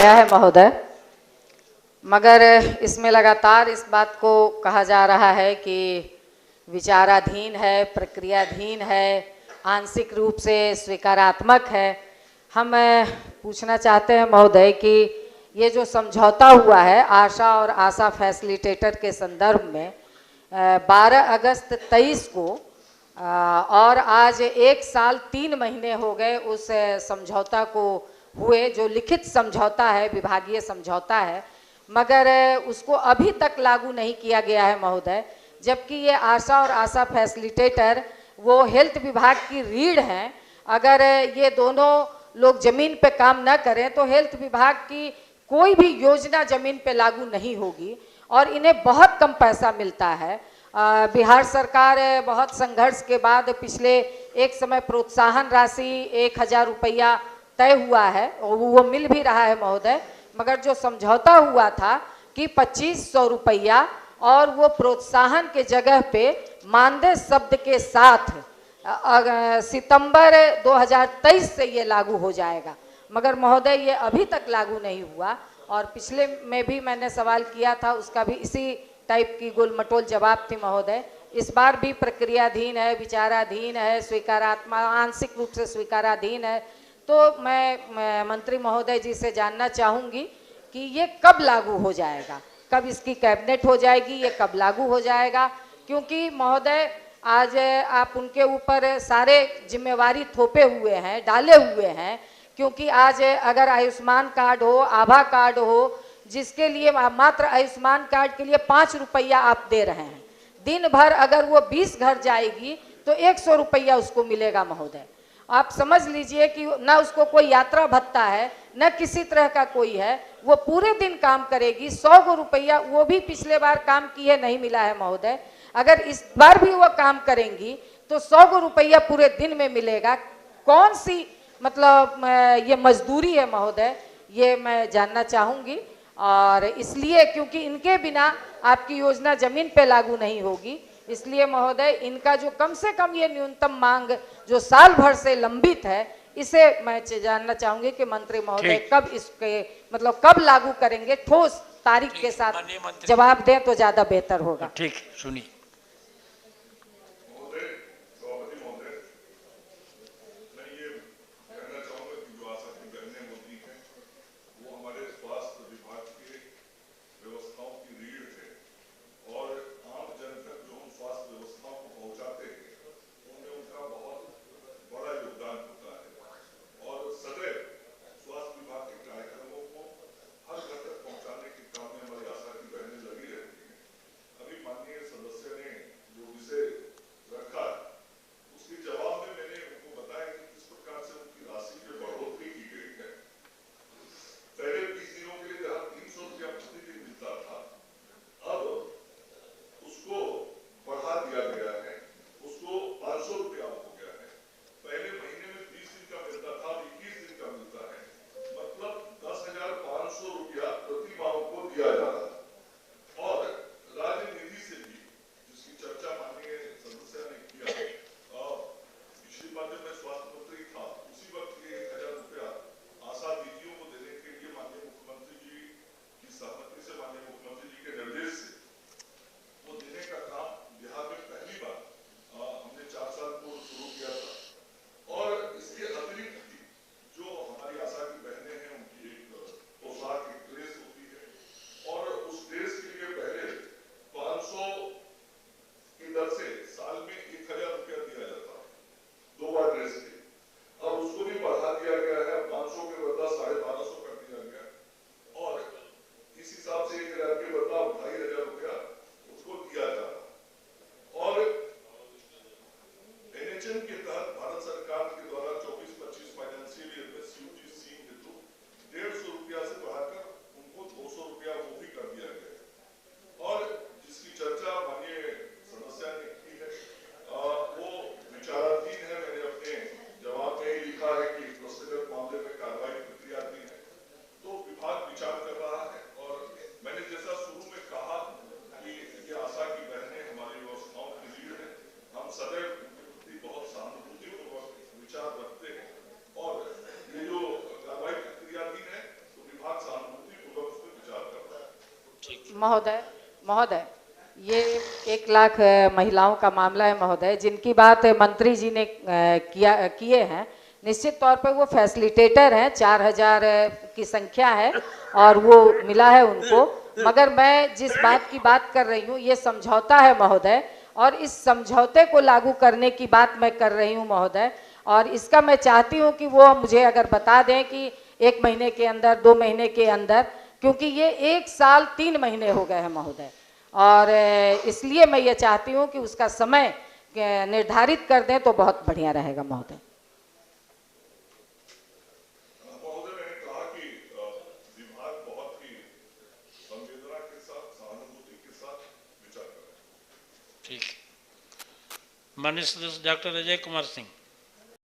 आया है महोदय, मगर इसमें लगातार इस बात को कहा जा रहा है कि विचाराधीन है, प्रक्रियाधीन है, आंशिक रूप से स्वीकारात्मक है। हम पूछना चाहते हैं महोदय कि ये जो समझौता हुआ है आशा और आशा फैसिलिटेटर के संदर्भ में 12 अगस्त 23 को और आज 1 साल 3 महीने हो गए उस समझौता को हुए, जो लिखित समझौता है, विभागीय समझौता है, मगर उसको अभी तक लागू नहीं किया गया है महोदय। जबकि ये आशा और आशा फैसिलिटेटर वो हेल्थ विभाग की रीढ़ हैं। अगर ये दोनों लोग ज़मीन पे काम न करें तो हेल्थ विभाग की कोई भी योजना ज़मीन पे लागू नहीं होगी और इन्हें बहुत कम पैसा मिलता है। बिहार सरकार बहुत संघर्ष के बाद पिछले एक समय प्रोत्साहन राशि 1000 रुपया तय हुआ है और वो मिल भी रहा है महोदय, मगर जो समझौता हुआ था कि 2500 रुपया और वो प्रोत्साहन के जगह पे मानदेय शब्द के साथ सितंबर 2023 से ये लागू हो जाएगा, मगर महोदय ये अभी तक लागू नहीं हुआ। और पिछले में भी मैंने सवाल किया था, उसका भी इसी टाइप की गोलमटोल जवाब थी महोदय। इस बार भी प्रक्रियाधीन है, विचाराधीन है, स्वीकारात्मक आंशिक रूप से स्वीकाराधीन है। तो मैं मंत्री महोदय जी से जानना चाहूँगी कि ये कब लागू हो जाएगा, कब इसकी कैबिनेट हो जाएगी, ये कब लागू हो जाएगा? क्योंकि महोदय आज आप उनके ऊपर सारे जिम्मेवारी थोपे हुए हैं, डाले हुए हैं। क्योंकि आज अगर आयुष्मान कार्ड हो, आभा कार्ड हो, जिसके लिए मात्र आयुष्मान कार्ड के लिए 5 रुपया आप दे रहे हैं, दिन भर अगर वो 20 घर जाएगी तो 100 रुपया उसको मिलेगा महोदय। आप समझ लीजिए कि ना उसको कोई यात्रा भत्ता है, न किसी तरह का कोई है, वो पूरे दिन काम करेगी। 100 रुपया वो भी पिछले बार काम किए नहीं मिला है महोदय। अगर इस बार भी वो काम करेंगी तो 100 रुपया पूरे दिन में मिलेगा। कौन सी मतलब ये मजदूरी है महोदय, ये मैं जानना चाहूँगी। और इसलिए क्योंकि इनके बिना आपकी योजना जमीन पे लागू नहीं होगी, इसलिए महोदय इनका जो कम से कम ये न्यूनतम मांग जो साल भर से लंबित है, इसे मैं जानना चाहूंगी कि मंत्री महोदय कब इसके मतलब कब लागू करेंगे। ठोस तारीख के साथ जवाब दें तो ज्यादा बेहतर होगा। ठीक, सुनिए। महोदय महोदय, ये 1 लाख महिलाओं का मामला है महोदय, जिनकी बात मंत्री जी ने किए हैं। निश्चित तौर पे वो फैसिलिटेटर हैं, 4000 की संख्या है और वो मिला है उनको। मगर मैं जिस बात की बात कर रही हूँ ये समझौता है महोदय, और इस समझौते को लागू करने की बात मैं कर रही हूँ महोदय। और इसका मैं चाहती हूँ कि वो मुझे अगर बता दें कि 1 महीने के अंदर, 2 महीने के अंदर, क्योंकि ये 1 साल 3 महीने हो गए हैं महोदय, और इसलिए मैं ये चाहती हूँ कि उसका समय निर्धारित कर दें तो बहुत बढ़िया रहेगा महोदय। ठीक। माननीय सदस्य डॉक्टर अजय कुमार सिंह।